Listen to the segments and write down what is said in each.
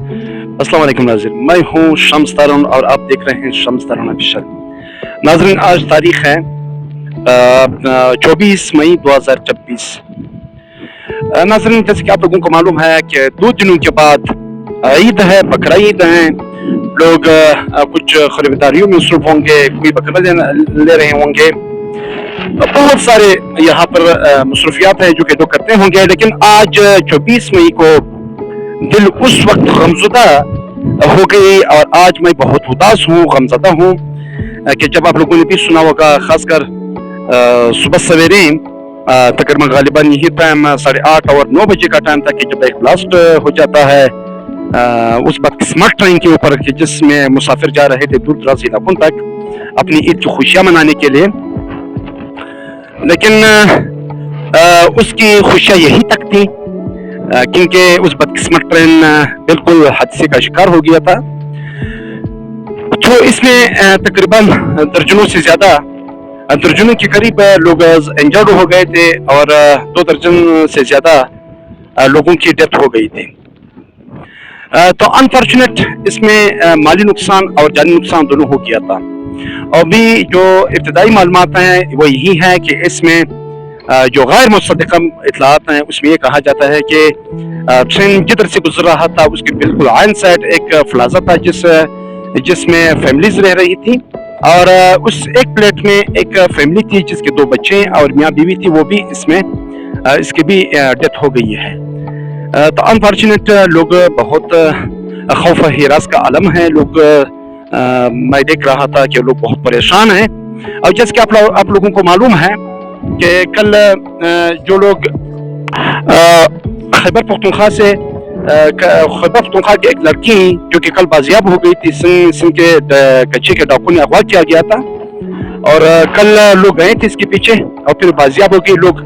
अस्सलाम वालेकुम नाज़रीन, मैं हूँ शम्स तारून और आप देख रहे हैं शम्स तारून ऑफिशियल। नाज़रीन, आज तारीख है 24 मई 2026। नाज़रीन, जैसे कि आप लोगों को मालूम है कि 2 दिनों के बाद ईद है, बकरा ईद है। लोग कुछ खरीदारियों में मसरूफ होंगे, कोई बकरा ले रहे होंगे। बहुत सारे यहाँ पर मसरूफियात हैं जो कि लोग करते होंगे। लेकिन आज 24 मई को दिल उस वक्त गमज़दा हो गई और आज मैं बहुत उदास हूँ, गमज़दा हूँ कि जब आप लोगों ने भी सुना होगा, खासकर सुबह सवेरे तकरीबन गालिबन यही टाइम 8:30 और 9 बजे का टाइम था कि जब एक ब्लास्ट हो जाता है उस बदकिस्मत ट्रेन के ऊपर कि जिसमें मुसाफिर जा रहे थे दूर दराज इलाकों तक अपनी ईद की खुशियाँ मनाने के लिए। लेकिन उसकी खुशियाँ यही तक थी क्योंकि उस बदकिस्मत ट्रेन बिल्कुल हादसे का शिकार हो गया था। तो इसमें तकरीबन दर्जनों के करीब लोग इंजर्ड हो गए थे और 2 दर्जन से ज़्यादा लोगों की डेथ हो गई थी। तो अनफॉर्चुनेट इसमें माली नुकसान और जानी नुकसान दोनों हो गया था। और भी जो इब्तदाई मालूमात हैं वो यही है कि इसमें जो गैर मुसद्दक़ा इत्तलात हैं उसमें ये कहा जाता है कि ट्रेन जिधर से गुजर रहा था उसके बिल्कुल आइन साइड एक प्लाजा था जिसमें फैमिलीज रह रही थी और उस एक प्लेट में एक फैमिली थी जिसके 2 बच्चे और मियाँ बीवी थी, वो भी इसमें इसकी भी डेथ हो गई है। तो अनफॉर्चुनेट लोग बहुत खौफ हिरास का आलम है। लोग मैं देख रहा था कि लोग बहुत परेशान हैं। और जैसे कि आप लोगों को मालूम है कि कल जो लोग खैबर पख्तूनख्वा की एक लड़की जो कि कल बाजियाब हो गई थी, सिंध के कच्चे के डाकू ने अगवा किया गया था और कल लोग गए थे इसके पीछे और फिर बाजियाब हो गई। लोग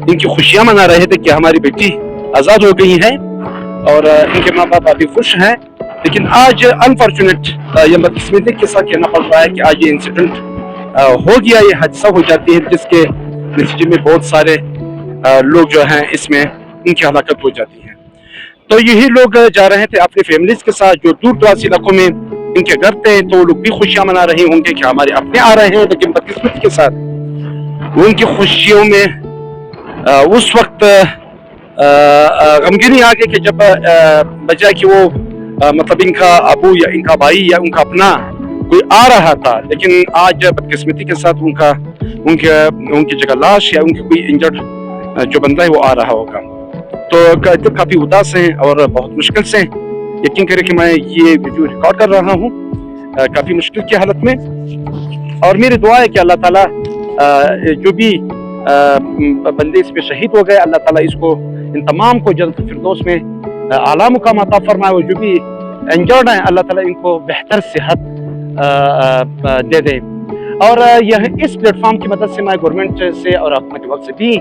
इनकी खुशियाँ मना रहे थे कि हमारी बेटी आज़ाद हो गई है और इनके माँ बाप अभी खुश हैं। लेकिन आज अनफॉर्चुनेट ये बदकिस्मती के साथ कहना पड़ रहा है कि आज ये इंसिडेंट हो गया, ये हादसा हो जाती है जिसके नतीजे में बहुत सारे लोग जो हैं इसमें इनकी हलाकत हो जाती है। तो यही लोग जा रहे थे अपनी फैमिलीज के साथ जो दूर दराज इलाकों में इनके घर थे, तो लोग भी खुशियाँ मना रहे होंगे कि हमारे अपने आ रहे हैं। लेकिन बदकिस्मती के साथ उनकी खुशियों में उस वक्त गमगीनी आ गई कि जब बजाय कि वो मतलब इनका अबू या इनका भाई या उनका अपना कोई आ रहा था, लेकिन आज बदकिस्मती के साथ उनकी जगह लाश या उनके कोई इंजर्ड जो बंदा है वो आ रहा होगा। तो काफ़ी उदास हैं और बहुत मुश्किल से यकीन करें कि मैं ये वीडियो रिकॉर्ड कर रहा हूँ काफ़ी मुश्किल की हालत में। और मेरी दुआ है कि अल्लाह ताला जो भी बंदे इसमें शहीद हो गए, अल्लाह ताला इसको इन तमाम को जन्नत फिरदौस में आला मुकाम अता फरमाए। और जो भी इंजर्ड हैं अल्लाह ताला इनको बेहतर सेहत दे दे। और यह इस प्लेटफॉर्म की मदद से मैं गवर्नमेंट से और हुकूमत वक्त से भी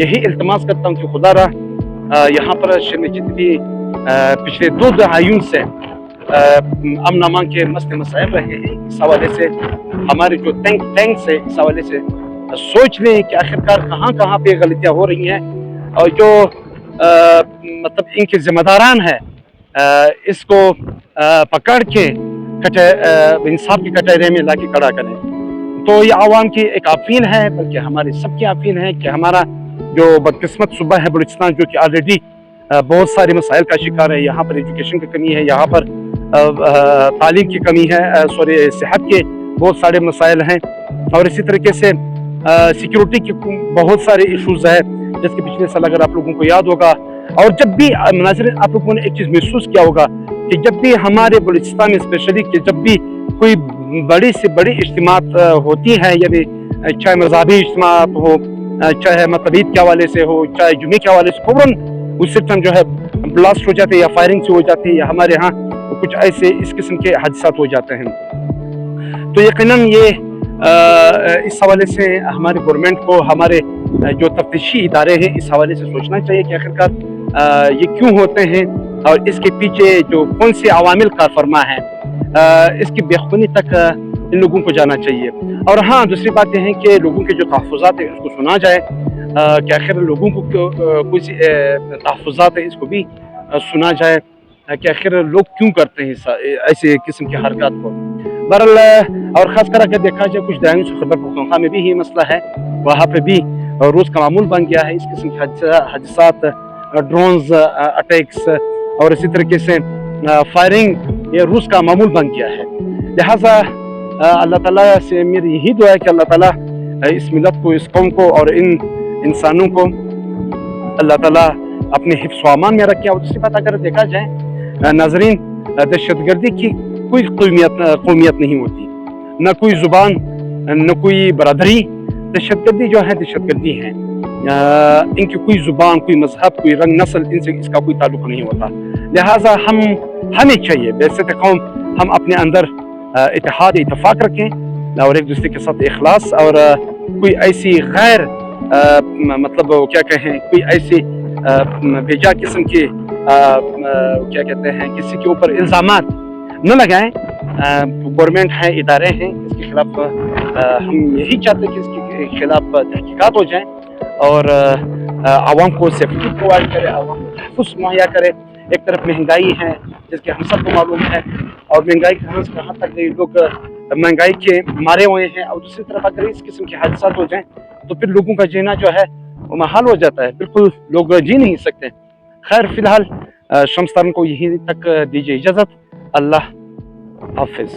यही इल्तमास करता हूँ कि खुदा यहाँ पर शहर में जितनी पिछले 2 दहाइयों से अमन अमान के मसले मसाइल रहे हैं, इस हवाले से हमारे जो टैंक से इस हवाले से सोच लें कि आखिरकार कहाँ पे गलतियाँ हो रही हैं और जो मतलब इनके जिम्मेदारान है इसको पकड़ के इंसाफ की कटहरे में लाके खड़ा करें। तो ये आवाम की एक अपील है, बल्कि हमारी सबकी अपील है कि हमारा जो बदकिस्मत सूबा है बलूचिस्तान, जो कि ऑलरेडी बहुत सारे मसाइल का शिकार है। यहाँ पर एजुकेशन की कमी है, यहाँ पर तालीम की कमी है, सेहत के बहुत सारे मसाइल हैं और इसी तरीके से सिक्योरिटी के बहुत सारे इशूज़ है जिसके पिछले साल अगर आप लोगों को याद होगा। और जब भी नाज़रीन आप लोगों ने एक चीज़ महसूस किया होगा कि जब भी हमारे बलूचिस्तान में स्पेशली कि जब भी कोई बड़ी से बड़ी इज्तिमात होती है, यानी चाहे मज़हबी इज्तिमात हो, चाहे मतलब ईद के हवाले से हो, चाहे जुमे के हवाले से, फौरन उस सिस्टम जो है ब्लास्ट हो जाते हैं या फायरिंग से हो जाती है या हमारे यहाँ कुछ ऐसे इस किस्म के हादसात हो जाते हैं। तो यकीनन ये इस हवाले से हमारे गवर्नमेंट को, हमारे जो तफ्तीशी इदारे हैं, इस हवाले से सोचना चाहिए कि आखिरकार ये क्यों होते हैं और इसके पीछे जो कौन से अवामिल कार फरमा है, इसकी बेखुनी तक इन लोगों को जाना चाहिए। और हाँ, दूसरी बात यह है कि लोगों के जो तहफ़्फ़ुज़ात है उसको सुना जाए कि आखिर लोगों को कुछ तहफ़्फ़ुज़ात है इसको भी सुना जाए کہ آخر لوگ کیوں کرتے ہیں ایسے قسم کی حرکات کو. بہرحال اور خاص کر اگر دیکھا جائے کچھ دہائیوں سے خیبر پختونخوا میں بھی یہ مسئلہ ہے, وہاں پہ بھی روز کا معمول بن گیا ہے اس قسم کے حادثات, ڈرونز اٹیکس اور اسی طریقے سے فائرنگ, یہ روز کا معمول بن گیا ہے. لہٰذا اللہ تعالیٰ سے میری یہی دعا ہے کہ اللہ تعالیٰ اس ملت کو, اس قوم کو اور ان انسانوں کو اللہ تعالیٰ اپنے حفظ و امان میں رکھے. اور دوسری بات اگر دیکھا جائے ناظرین, دہشت گردی کی کوئی قومیت نہیں ہوتی, نہ کوئی زبان, نہ کوئی برادری. دہشت گردی جو ہے دہشت گردی ہیں, ان کی کوئی زبان, کوئی مذہب, کوئی رنگ, نسل, ان سے اس کا کوئی تعلق نہیں ہوتا. لہٰذا ہمیں چاہیے بیست قوم ہم اپنے اندر اتحاد اتفاق رکھیں اور ایک دوسرے کے ساتھ اخلاص, اور کوئی ایسی غیر مطلب کیا کہیں, کوئی ایسی بیجا قسم کے کیا کہتے ہیں کسی کے اوپر الزامات نہ لگائیں. گورنمنٹ ہے, ادارے ہیں, اس کے خلاف ہم یہی چاہتے ہیں کہ اس کے خلاف تحقیقات ہو جائیں اور عوام کو سیفٹی پرووائڈ کرے, عوام کو تحفظ مہیا کرے. ایک طرف مہنگائی ہے جس کے ہم سب کو معلوم ہے, اور مہنگائی کہاں تک لوگ مہنگائی کے مارے ہوئے ہیں, اور دوسری طرف اگر اس قسم کے حادثات ہو جائیں تو پھر لوگوں کا جینا جو ہے وہ محال ہو جاتا ہے, بالکل لوگ جی نہیں سکتے. خیر فی الحال شمس تارن کو یہیں تک دیجیے اجازت. اللہ حافظ.